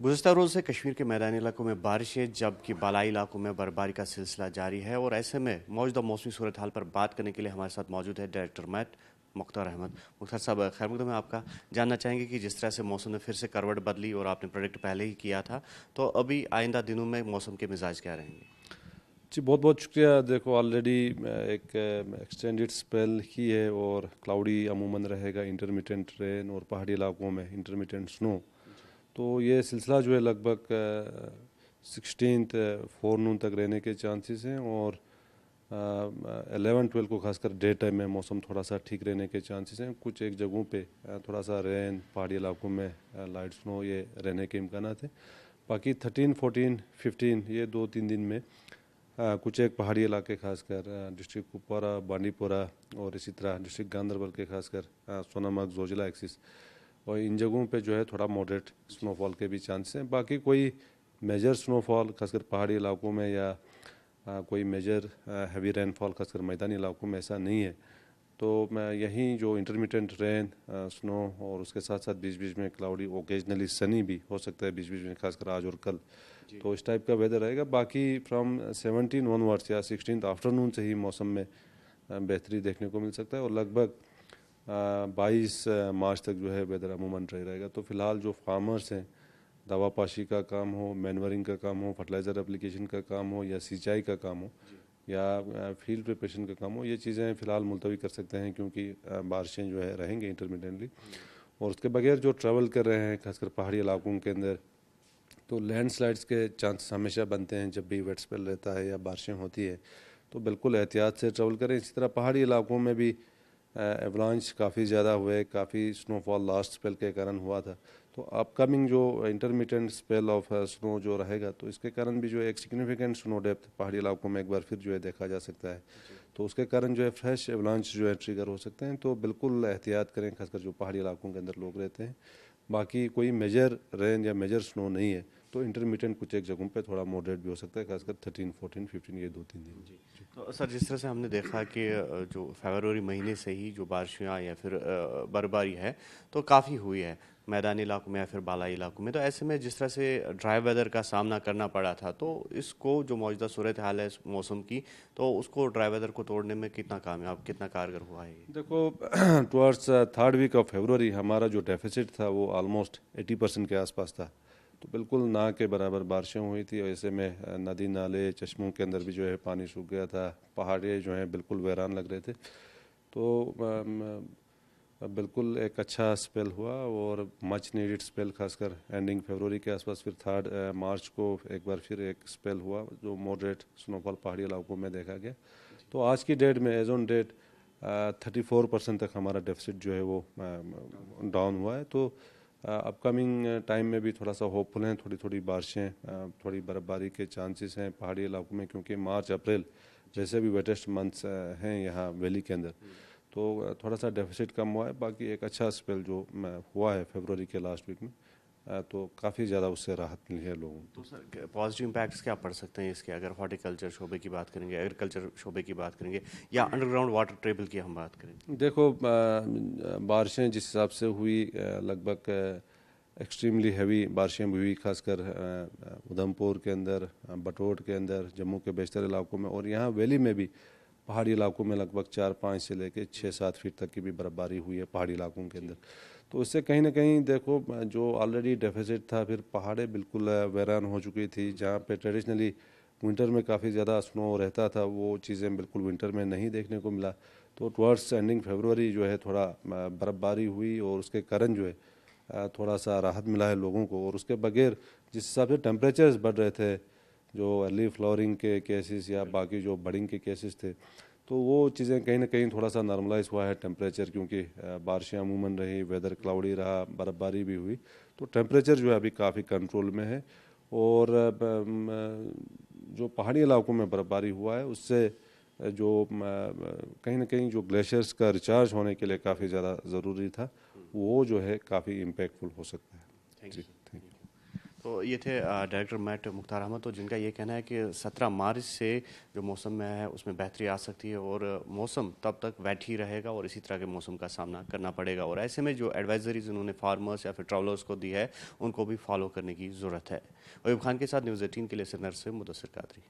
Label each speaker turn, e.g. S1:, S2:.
S1: गुज़िस्ता रोज़ से कश्मीर के मैदानी इलाकों में बारिशें जबकि बालाई इलाकों में बर्फबारी का सिलसिला जारी है और ऐसे में मौजूदा मौसमी सूरत हाल पर बात करने के लिए हमारे साथ मौजूद है डायरेक्टर मैट मुख्तार अहमद। मुख्तार साहब, खैर मकदम है आपका। जानना चाहेंगे कि जिस तरह से मौसम ने फिर से करवट बदली और आपने प्रोडिक्ट पहले ही किया था, तो अभी आइंदा दिनों में मौसम के मिजाज क्या रहेंगे?
S2: जी बहुत बहुत शुक्रिया। देखो ऑलरेडी एक एक्सटेंडेड स्पेल ही है और क्लाउडी अमूमन रहेगा, इंटरमिटेंट रेन और पहाड़ी इलाकों में इंटरमिटेंट स्नो। तो ये सिलसिला जो है लगभग 16th फोरनून तक रहने के चांसेस हैं और 11-12 को खासकर डे टाइम में मौसम थोड़ा सा ठीक रहने के चांसेस हैं। कुछ एक जगहों पे थोड़ा सा रेन, पहाड़ी इलाकों में लाइट स्नो ये रहने के इम्कान हैं। बाकी 13, 14, 15 ये 2-3 दिन में कुछ एक पहाड़ी इलाके खासकर डिस्ट्रिक्ट कुपवारा, बांडीपोरा और इसी तरह डिस्ट्रिक्ट गांदरबल के खासकर सोनामर्ग, जोजिला एक्सिस और इन जगहों पे जो है थोड़ा मॉडरेट स्नोफॉल के भी चांस हैं। बाकी कोई मेजर स्नोफॉल खासकर पहाड़ी इलाकों में या कोई मेजर हैवी रेनफॉल खासकर मैदानी इलाकों में ऐसा नहीं है। तो मैं यहीं जो इंटरमिटेंट रेन, स्नो और उसके साथ साथ बीच बीच में क्लाउडी, ओकेजनली सनी भी हो सकता है बीच बीच में, खासकर आज और कल। तो इस टाइप का वेदर रहेगा। बाकी फ्रॉम 17 ऑनवर्ड्स या 16 आफ्टरनून से ही मौसम में बेहतरी देखने को मिल सकता है और लगभग 22 मार्च तक जो है वेदर अमूमन रहेगा। तो फिलहाल जो फार्मर्स हैं, दवा पाशी का काम हो, मैनवरिंग का काम हो, फर्टिलाइज़र एप्लीकेशन का काम हो या सिंचाई का काम हो या फील्ड प्रिपरेशन का काम हो, ये चीज़ें फ़िलहाल मुलतवी कर सकते हैं क्योंकि बारिशें जो है रहेंगी इंटरमिटेंटली। और उसके बगैर जो ट्रैवल कर रहे हैं खासकर पहाड़ी इलाकों के अंदर, तो लैंडस्लाइड्स के चांस हमेशा बनते हैं जब भी वेट स्पेल रहता है या बारिशें होती है। तो बिल्कुल एहतियात से ट्रैवल करें। इसी तरह पहाड़ी इलाकों में भी एवलांच काफ़ी ज़्यादा हुए, काफ़ी स्नोफॉल लास्ट स्पेल के कारण हुआ था। तो अपकमिंग जो इंटरमिटेंट स्पेल ऑफ स्नो जो रहेगा, तो इसके कारण भी जो एक सिग्निफिकेंट स्नो डेप्थ पहाड़ी इलाकों में एक बार फिर जो है देखा जा सकता है। तो उसके कारण जो है फ्रेश एवलांच जो है ट्रिगर हो सकते हैं। तो बिल्कुल एहतियात करें खासकर जो पहाड़ी इलाकों के अंदर लोग रहते हैं। बाकी कोई मेजर रेन या मेजर स्नो नहीं है, तो इंटरमीडिएट कुछ एक जगहों पे थोड़ा मॉडरेट भी हो सकता है, खासकर 13, 14, 15 ये 2-3 दिन।
S1: जी। तो सर, जिस तरह से हमने देखा कि जो फरवरी महीने से ही जो बारिशें या फिर बर्फबारी है, तो काफ़ी हुई है मैदानी इलाकों में या फिर बालाई इलाकों में। तो ऐसे में जिस तरह से ड्राई वेदर का सामना करना पड़ा था, तो इसको जो मौजूदा सूरत हाल है इस मौसम की, तो उसको ड्राई वेदर को तोड़ने में कितना कामयाब, कितना कारगर हुआ है ये?
S2: देखो towards third week of February हमारा जो डेफिसिट था वो ऑलमोस्ट 80% के आसपास था। तो बिल्कुल ना के बराबर बारिशें हुई थी। ऐसे में नदी नाले चश्मों के अंदर भी जो है पानी सूख गया था, पहाड़े जो हैं बिल्कुल वीरान लग रहे थे। तो बिल्कुल एक अच्छा स्पेल हुआ और मच नीडेड स्पेल, खासकर एंडिंग फरवरी के आसपास। फिर 3 मार्च को एक बार फिर एक स्पेल हुआ जो मॉडरेट स्नोफॉल पहाड़ी इलाकों में देखा गया। तो आज की डेट में एज ऑन डेट 34% तक हमारा डेफिसिट जो है वो डाउन हुआ है। तो अपकमिंग टाइम में भी थोड़ा सा होपफुल हैं, थोड़ी थोड़ी बारिशें, थोड़ी बर्फबारी के चांसेस हैं पहाड़ी इलाकों में, क्योंकि मार्च अप्रैल वैसे भी वेटेस्ट मंथ्स हैं यहाँ वैली के अंदर। तो थोड़ा सा डेफिसिट कम हुआ है। बाकी एक अच्छा स्पेल जो हुआ है फरवरी के लास्ट वीक में, तो काफ़ी ज़्यादा उससे राहत मिली है लोगों
S1: तो
S2: को।
S1: सर, पॉजिटिव इम्पैक्ट्स क्या पड़ सकते हैं इसके, अगर हॉर्टिकल्चर शोबे की बात करेंगे, एग्रीकल्चर शोबे की बात करेंगे या अंडरग्राउंड वाटर टेबल की हम बात करें?
S2: देखो बारिशें जिस हिसाब से हुई, लगभग एक्सट्रीमली हैवी बारिशें भी हुई, खासकर उधमपुर के अंदर, बटोट के अंदर, जम्मू के बेशतर इलाकों में और यहाँ वैली में भी पहाड़ी इलाकों में लगभग 4-5 से लेकर 6-7 फीट तक की भी बर्फबारी हुई है पहाड़ी इलाकों के अंदर। तो इससे कहीं ना कहीं देखो जो ऑलरेडी डेफिसिट था, फिर पहाड़े बिल्कुल वीरान हो चुकी थी। जहाँ पे ट्रेडिशनली विंटर में काफ़ी ज़्यादा स्नो रहता था, वो चीज़ें बिल्कुल विंटर में नहीं देखने को मिला। तो टुवर्ड्स एंडिंग फरवरी जो है थोड़ा बर्फबारी हुई और उसके कारण जो है थोड़ा सा राहत मिला है लोगों को। और उसके बगैर जिस हिसाब से टेम्परेचर्स बढ़ रहे थे, जो अर्ली फ्लावरिंग के केसेस या बाकी जो बडिंग के केसेस थे, तो वो चीज़ें कहीं ना कहीं थोड़ा सा नॉर्मलाइज हुआ है टेम्परेचर, क्योंकि बारिशें अमूमन रही, वेदर क्लाउडी रहा, बर्फबारी भी हुई। तो टेम्परेचर जो है अभी काफ़ी कंट्रोल में है। और जो पहाड़ी इलाकों में बर्फबारी हुआ है उससे जो कहीं ना कहीं जो ग्लेशियर्स का रिचार्ज होने के लिए काफ़ी ज़्यादा ज़रूरी था, वो जो है काफ़ी इम्पैक्टफुल हो सकता है।
S1: Thank
S2: ji
S1: you sir.
S2: Thank you.
S1: तो तो ये थे डायरेक्टर मैट मुख्तार अहमद, तो जिनका ये कहना है कि 17 मार्च से जो मौसम में है उसमें बेहतरी आ सकती है और मौसम तब तक वेट ही रहेगा और इसी तरह के मौसम का सामना करना पड़ेगा। और ऐसे में जो एडवाइजरीज उन्होंने फार्मर्स या फिर ट्रैवलर्स को दी है उनको भी फॉलो करने की ज़रूरत है। अयूब खान के साथ न्यूज़ 18 के लिए सिरनर से मुदस्सिर कादरी।